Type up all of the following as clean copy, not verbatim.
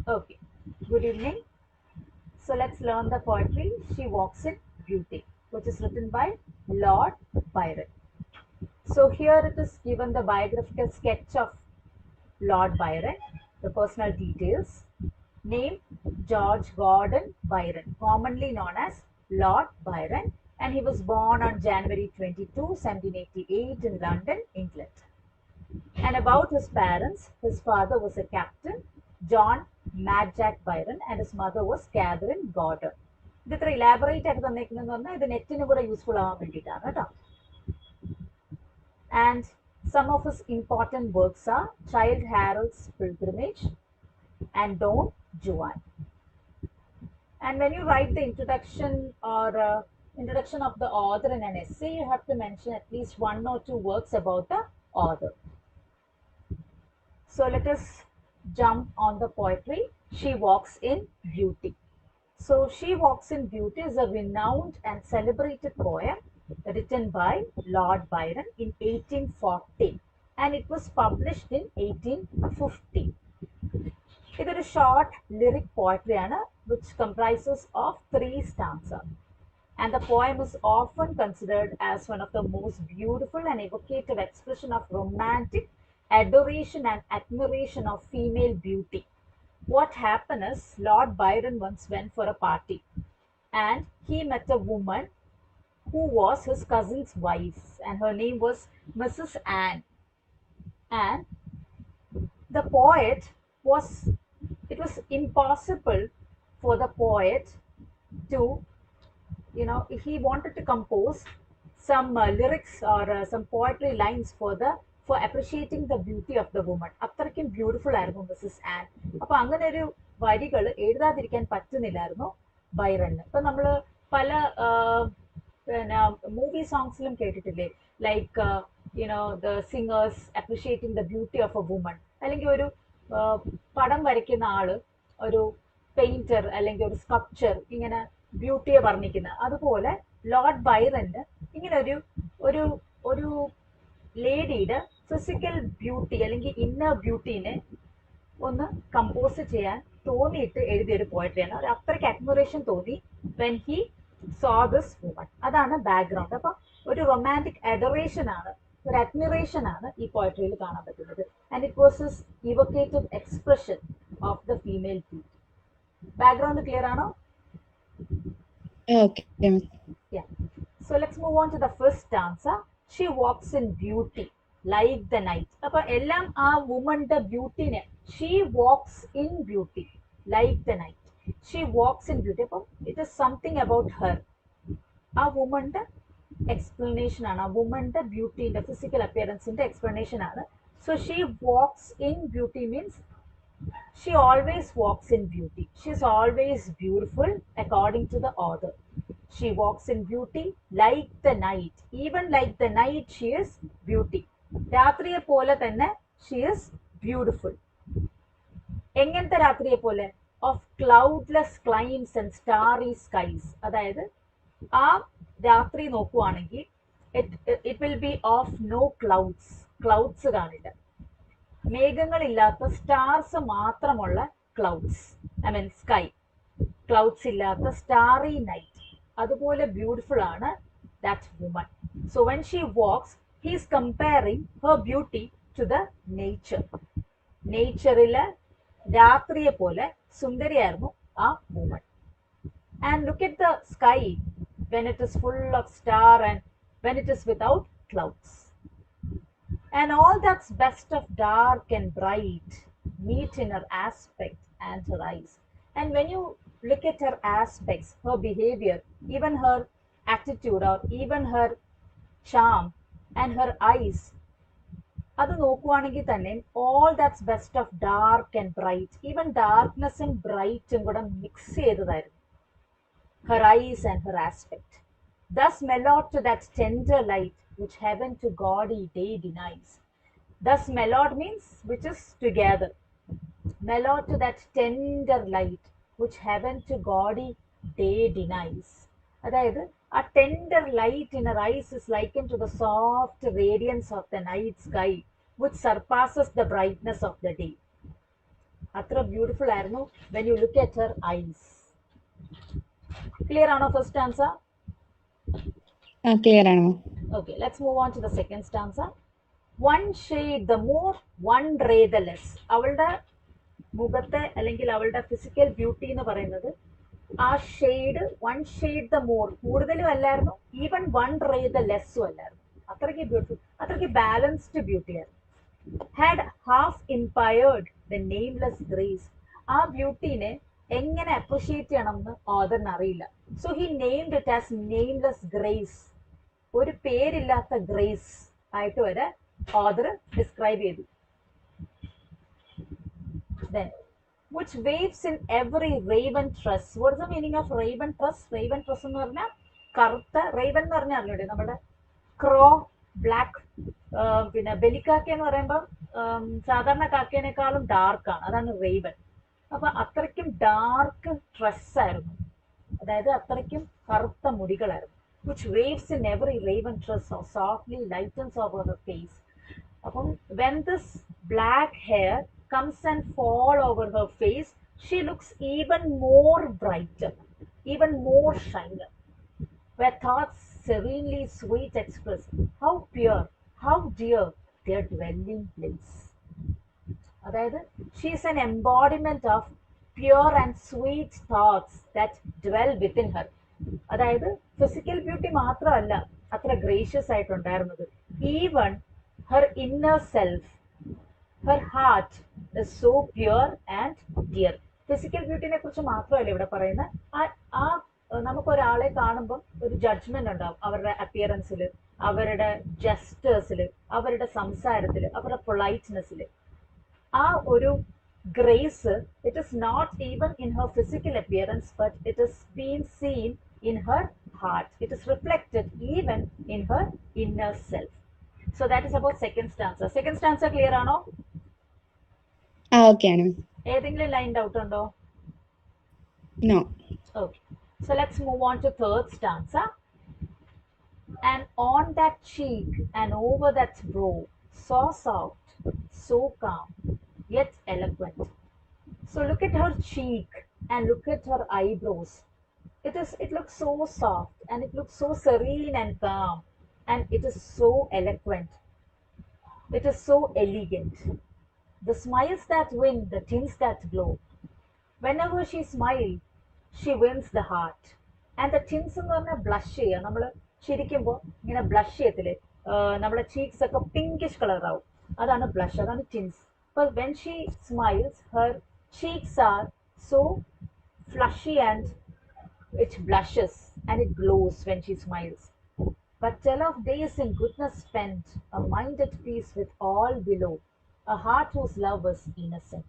Okay, good evening. So let's learn the poetry She Walks in Beauty, which is written by Lord Byron. So here it is given the biographical sketch of Lord Byron, the personal details. Name George Gordon Byron, commonly known as Lord Byron, and he was born on January 22, 1788 in London, England. And about his parents, his father was a captain, John Mad Jack Byron, and his mother was Catherine Gordon. ഇത് ഇത്ര elaborate ആയിട്ട് തന്നേക്കുന്നതെന്ന് പറഞ്ഞാൽ ഇത് നെറ്റിന് കൂടെ useful ആവാൻ വേണ്ടിയിട്ടാണ് കേട്ടോ. And some of his important works are Child Harold's Pilgrimage and Don Juan. And when you write the introduction or introduction of the author in an essay, you have to mention at least one or two works about the author. So let us jump on the poetry. She Walks in Beauty. So She Walks in Beauty is a renowned and celebrated poem written by Lord Byron in 1840 and it was published in 1850. ഇതൊരു short lyric പോയട്രിയാണ് which comprises of 3 stanzas. And the poem is often considered as one of the most beautiful and evocative expression of romantic adoration and admiration of female beauty. What happened is Lord Byron once went for a party and he met a woman who was his cousin's wife and her name was Mrs. Anne. And the poet was, it was impossible for the poet to, he wanted to compose some lyrics or some poetry lines for appreciating the beauty of the woman. അത്രയ്ക്കും beautiful ആയിരുന്നു Mrs an. അപ്പൊ അങ്ങനെ ഒരു വരികൾ എഴുതാതിരിക്കാൻ പറ്റുന്നില്ലായിരുന്നു ബൈറന്. ഇപ്പൊ നമ്മള് പല പിന്നെ മൂവി സോങ്സിലും കേട്ടിട്ടില്ലേ, like the singers appreciating the beauty of A woman, അല്ലെങ്കിൽ ഒരു പടം വരയ്ക്കുന്ന ആള് ഒരു പെയിന്റർ അല്ലെങ്കിൽ ഒരു സ്കൾപ്ചർ ഇങ്ങനെ ബ്യൂട്ടിയെ വർണ്ണിക്കുന്ന അതുപോലെ ലോർഡ് ബൈറന് ഇങ്ങനെ ഒരു ഒരു ഒരു ലേഡിയുടെ ഫിസിക്കൽ ബ്യൂട്ടി അല്ലെങ്കിൽ ഇന്നർ ബ്യൂട്ടീനെ ഒന്ന് കമ്പോസ് ചെയ്യാൻ തോന്നിയിട്ട് എഴുതിയൊരു പോയട്രിയാണ്. ഒരു അത്രയ്ക്ക് അഡ്മിറേഷൻ തോന്നി when he so this woman. അതാണ് ബാക്ക്ഗ്രൗണ്ട്. അപ്പൊ ഒരു റൊമാൻറ്റിക് അഡറേഷൻ ആണ്, ഒരു അഡ്മിറേഷൻ ആണ് ഈ പോയട്രിയിൽ കാണാൻ പറ്റുന്നത്. And it was his evocative expression of the female beauty. Background clear ആണോ? Okay. Yeah. So let's move on to the first stanza. She walks in beauty like the night. അപ്പൊ എല്ലാം ആ വുമന്റെ ബ്യൂട്ടിനെ, she walks in beauty like the night. She walks in beauty. അപ്പം it is something about her. ആ വുമന്റെ explanation ആണ്, ആ വുമന്റെ ബ്യൂട്ടിന്റെ ഫിസിക്കൽ അപ്പിയറൻസിന്റെ എക്സ്പ്ലനേഷൻ ആണ്. So she walks in beauty means she always walks in beauty. She is always beautiful according to the author. She walks in beauty like the night. Even like the night she is beauty. രാത്രിയെ പോലെ തന്നെ she is beautiful. എങ്ങനത്തെ രാത്രിയെ പോലെ? Of cloudless climes and starry skies. അതായത് ആ രാത്രി നോക്കുവാണെങ്കിൽ it will be of no clouds. Clouds കാണില്ല, മേഘങ്ങളില്ലാത്ത സ്റ്റാർസ് മാത്രമുള്ള clouds, I mean sky. Clouds ഇല്ലാത്ത സ്റ്റാറി നൈറ്റ്. അതുപോലെ ബ്യൂട്ടിഫുൾ ആണ് that woman. So when she walks he is comparing her beauty to the nature. നേച്ചറിലെ രാത്രിയെ പോലെ സുന്ദരിയായിരുന്നു ആ woman. And look at the sky when it is full of star and when it is without clouds. And all that's best of dark and bright meet in her aspect and her eyes. And when you look at her aspects, her behavior, even her attitude or even her charm and her eyes, അത് നോക്കുവാണെങ്കിൽ തന്നെ all that's best of dark and bright, even darkness and bright കൂടെ mix ചെയ്തതായിരുന്നു her eyes and her aspect. Thus mellowed to that tender light which heaven to gaudy day denies. Thus mellowed means which is together. Mellowed to that tender light which heaven to gaudy day denies. അതായത് ആ tender light in her eyes is likened to the soft radiance of the night sky which surpasses the brightness of the day. അത്ര beautiful ആയിരുന്നു when you look at her ice. Clear ആണോ first answer? Clear ആണ്. Okay, let's move on to the second stanza. One shade the more, one ray the less. അവളുടെ മുഖത്തെ അല്ലെങ്കിൽ അവളുടെ physical beauty എന്ന് പറയുന്നത് ആ shade, one shade the more, കൂടുതലും അല്ലായിരുന്നു, ഈവൻ വൺ റേ ദ ലെസ്സും അല്ലായിരുന്നു. അത്രയ്ക്ക് ബ്യൂട്ടിഫുൾ, അത്രയ്ക്ക് ബാലൻസ്ഡ് ബ്യൂട്ടി ആയിരുന്നു. Had half impaired the nameless grace. ആ ബ്യൂട്ടീനെ എങ്ങനെ അപ്രിഷിയേറ്റ് ചെയ്യണമെന്ന് ഓദറിന് അറിയില്ല. So he named it as nameless grace. ഒരു പേരില്ലാത്ത ഗ്രേസ് ആയിട്ട് വരെ ഓദർ ഡിസ്ക്രൈബ് ചെയ്തു. Then, which waves in every raven tress. What is the meaning of raven tress? Raven tress എന്ന് പറഞ്ഞാൽ കറുത്ത, റേവൻ എന്ന് പറഞ്ഞാൽ അറിഞ്ഞൂടെ നമ്മുടെ ക്രോ, ബ്ലാക്ക്, പിന്നെ ബലിക്കാക്ക എന്ന് പറയുമ്പോൾ സാധാരണ കാക്കേനേക്കാളും ഡാർക്കാണ്, അതാണ് റേവൻ. അപ്പൊ അത്രയ്ക്കും ഡാർക്ക് ട്രസ് ആയിരുന്നു, അതായത് അത്രയ്ക്കും കറുത്ത മുടികളായിരുന്നു. which waves in every raven tress or softly lightens over her face. അപ്പം when this black hair comes and fall over her face, she looks even more brighter, even more shiner, where thoughts serenely sweet express how pure, how dear their dwelling place. അതായത് she is an embodiment of pure and sweet thoughts that dwell within her. അതായത് physical beauty മാത്രമല്ല അത്ര gracious ആയിട്ടുണ്ടായിരുന്നത്, even her inner self, her heart is so pure and dear. Physical ബ്യൂട്ടിനെ കുറിച്ച് മാത്രമല്ല ഇവിടെ പറയുന്നത്. ആ നമുക്കൊരാളെ കാണുമ്പം ഒരു ജഡ്ജ്മെന്റ് ഉണ്ടാവും അവരുടെ അപ്പിയറൻസിൽ, അവരുടെ ജസ്റ്റേഴ്സിൽ, അവരുടെ സംസാരത്തിൽ, അവരുടെ പൊളൈറ്റ്നെസ്സിൽ. ആ ഒരു grace, it is not even in her physical appearance, but it is been seen in her heart. It is reflected even in her inner self. So that is about second stanza. Second stanza clear ആണോ? Okay ആണ്. ഏതെങ്കിലും line doubt ഉണ്ടോ? No. Okay. So let's move on to third stanza. And on that cheek and over that brow, so soft, so calm, yet eloquent. So look at her cheek and look at her eyebrows. It looks so soft and it looks so serene and calm, and it is so eloquent. It is so elegant. The smiles that win, the tints that glow. Whenever she smiles, she wins the heart. And the tints എന്ന് പറഞ്ഞാൽ blush ചെയ്യുക. നമ്മൾ ചിരിക്കുമ്പോൾ ഇങ്ങനെ blush ചെയ്യത്തില്ലേ, നമ്മുടെ cheeks ഒക്കെ pinkish colour ആവും, അതാണ് ബ്ലഷ്, അതാണ് ടിൻസ്. But when she smiles, her cheeks are so flushy and it blushes and it glows when she smiles. But tell of days in goodness spent, a mind at peace with all below, a heart whose love was innocent.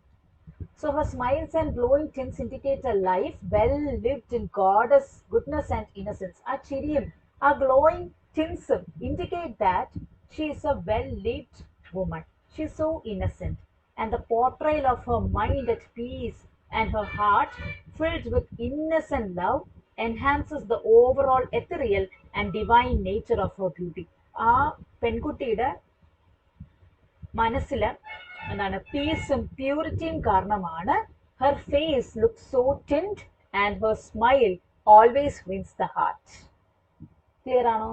So her smiles and glowing tints indicate a life well lived in goddess goodness and innocence. ആ ചിരിയും ആ glowing tints indicate that she is a well lived woman. She is so innocent. And the portrayal of her mind at peace and her heart filled with innocent love enhances the overall ethereal and divine nature of her beauty. ആ പെൺകുട്ടിയുടെ മനസ്സിൽ എന്താണ് പീസും പ്യൂരിറ്റിയും കാരണമാണ് her face looks so tint and her smile always wins the heart. Clear ആണോ?